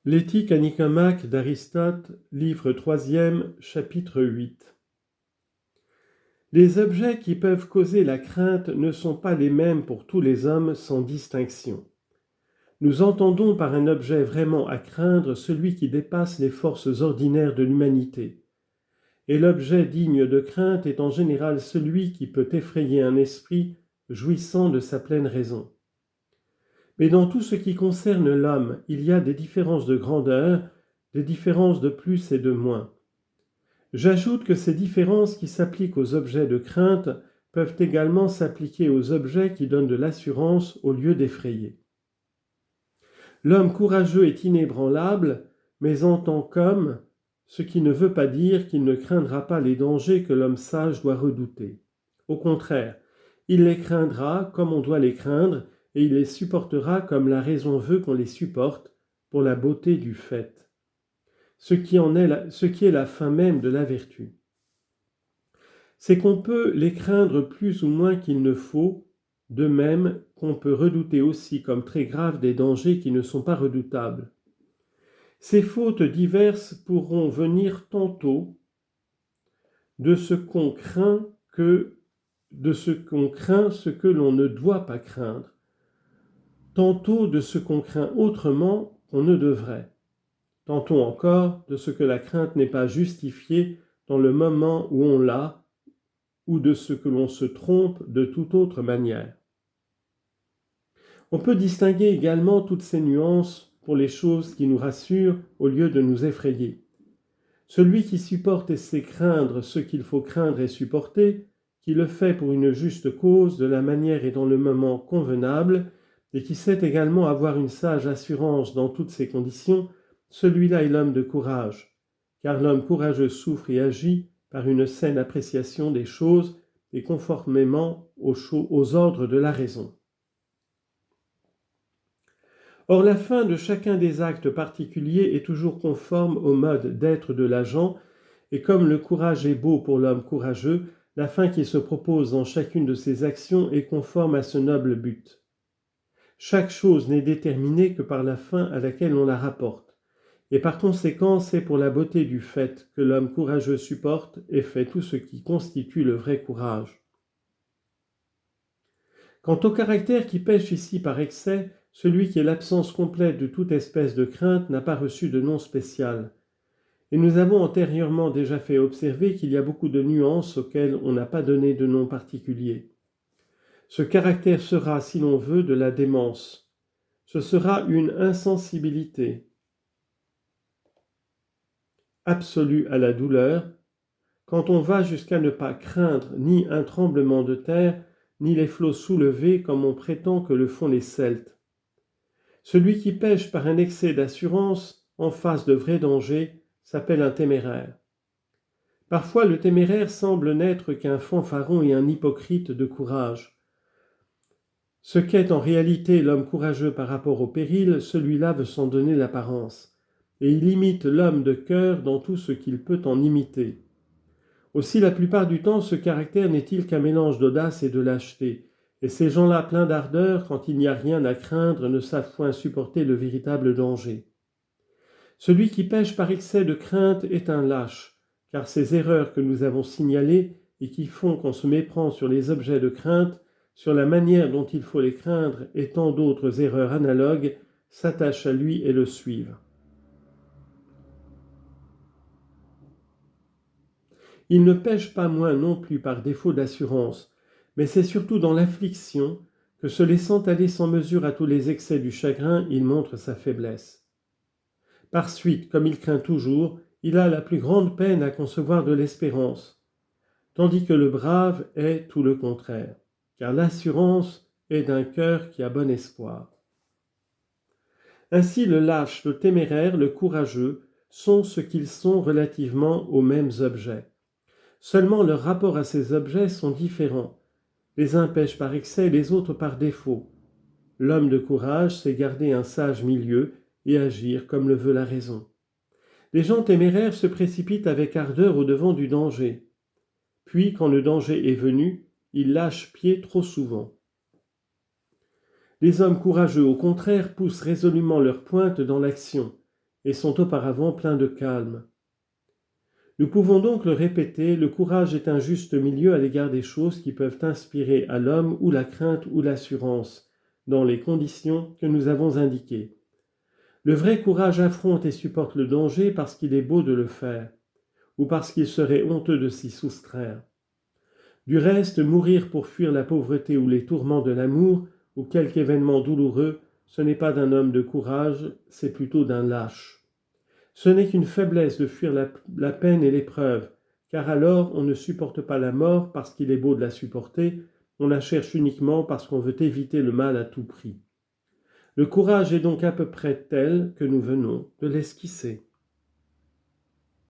L'éthique à Nicomach d'Aristote, livre 3e, chapitre 8. Les objets qui peuvent causer la crainte ne sont pas les mêmes pour tous les hommes sans distinction. Nous entendons par un objet vraiment à craindre celui qui dépasse les forces ordinaires de l'humanité. Et l'objet digne de crainte est en général celui qui peut effrayer un esprit jouissant de sa pleine raison. Mais dans tout ce qui concerne l'homme, il y a des différences de grandeur, des différences de plus et de moins. J'ajoute que ces différences qui s'appliquent aux objets de crainte peuvent également s'appliquer aux objets qui donnent de l'assurance au lieu d'effrayer. L'homme courageux est inébranlable, mais en tant qu'homme, ce qui ne veut pas dire qu'il ne craindra pas les dangers que l'homme sage doit redouter. Au contraire, il les craindra comme on doit les craindre, et il les supportera comme la raison veut qu'on les supporte, pour la beauté du fait, ce qui est la fin même de la vertu. C'est qu'on peut les craindre plus ou moins qu'il ne faut, de même qu'on peut redouter aussi comme très graves des dangers qui ne sont pas redoutables. Ces fautes diverses pourront venir tantôt de ce qu'on craint ce que l'on ne doit pas craindre, tantôt de ce qu'on craint autrement qu'on ne devrait, tantôt encore de ce que la crainte n'est pas justifiée dans le moment où on l'a, ou de ce que l'on se trompe de toute autre manière. On peut distinguer également toutes ces nuances pour les choses qui nous rassurent au lieu de nous effrayer. Celui qui supporte et sait craindre ce qu'il faut craindre et supporter, qui le fait pour une juste cause, de la manière et dans le moment convenable, et qui sait également avoir une sage assurance dans toutes ces conditions, celui-là est l'homme de courage, car l'homme courageux souffre et agit par une saine appréciation des choses et conformément aux ordres de la raison. Or, la fin de chacun des actes particuliers est toujours conforme au mode d'être de l'agent, et comme le courage est beau pour l'homme courageux, la fin qui se propose dans chacune de ses actions est conforme à ce noble but. Chaque chose n'est déterminée que par la fin à laquelle on la rapporte, et par conséquent c'est pour la beauté du fait que l'homme courageux supporte et fait tout ce qui constitue le vrai courage. Quant au caractère qui pêche ici par excès, celui qui est l'absence complète de toute espèce de crainte n'a pas reçu de nom spécial. Et nous avons antérieurement déjà fait observer qu'il y a beaucoup de nuances auxquelles on n'a pas donné de nom particulier. Ce caractère sera, si l'on veut, de la démence. Ce sera une insensibilité absolue à la douleur, quand on va jusqu'à ne pas craindre ni un tremblement de terre, ni les flots soulevés comme on prétend que le font les Celtes. Celui qui pêche par un excès d'assurance en face de vrais dangers s'appelle un téméraire. Parfois, le téméraire semble n'être qu'un fanfaron et un hypocrite de courage. Ce qu'est en réalité l'homme courageux par rapport au péril, celui-là veut s'en donner l'apparence, et il imite l'homme de cœur dans tout ce qu'il peut en imiter. Aussi, la plupart du temps, ce caractère n'est-il qu'un mélange d'audace et de lâcheté, et ces gens-là pleins d'ardeur, quand il n'y a rien à craindre, ne savent point supporter le véritable danger. Celui qui pêche par excès de crainte est un lâche, car ces erreurs que nous avons signalées et qui font qu'on se méprend sur les objets de crainte, sur la manière dont il faut les craindre et tant d'autres erreurs analogues, s'attachent à lui et le suivent. Il ne pêche pas moins non plus par défaut d'assurance, mais c'est surtout dans l'affliction que, se laissant aller sans mesure à tous les excès du chagrin, il montre sa faiblesse. Par suite, comme il craint toujours, il a la plus grande peine à concevoir de l'espérance, tandis que le brave est tout le contraire, car l'assurance est d'un cœur qui a bon espoir. Ainsi, le lâche, le téméraire, le courageux sont ce qu'ils sont relativement aux mêmes objets. Seulement leurs rapports à ces objets sont différents. Les uns pêchent par excès, les autres par défaut. L'homme de courage sait garder un sage milieu et agir comme le veut la raison. Les gens téméraires se précipitent avec ardeur au-devant du danger. Puis, quand le danger est venu, ils lâchent pied trop souvent. Les hommes courageux, au contraire, poussent résolument leur pointe dans l'action, et sont auparavant pleins de calme. Nous pouvons donc le répéter, le courage est un juste milieu à l'égard des choses qui peuvent inspirer à l'homme ou la crainte ou l'assurance, dans les conditions que nous avons indiquées. Le vrai courage affronte et supporte le danger parce qu'il est beau de le faire, ou parce qu'il serait honteux de s'y soustraire. Du reste, mourir pour fuir la pauvreté ou les tourments de l'amour, ou quelque événement douloureux, ce n'est pas d'un homme de courage, c'est plutôt d'un lâche. Ce n'est qu'une faiblesse de fuir la peine et l'épreuve, car alors on ne supporte pas la mort parce qu'il est beau de la supporter, on la cherche uniquement parce qu'on veut éviter le mal à tout prix. Le courage est donc à peu près tel que nous venons de l'esquisser.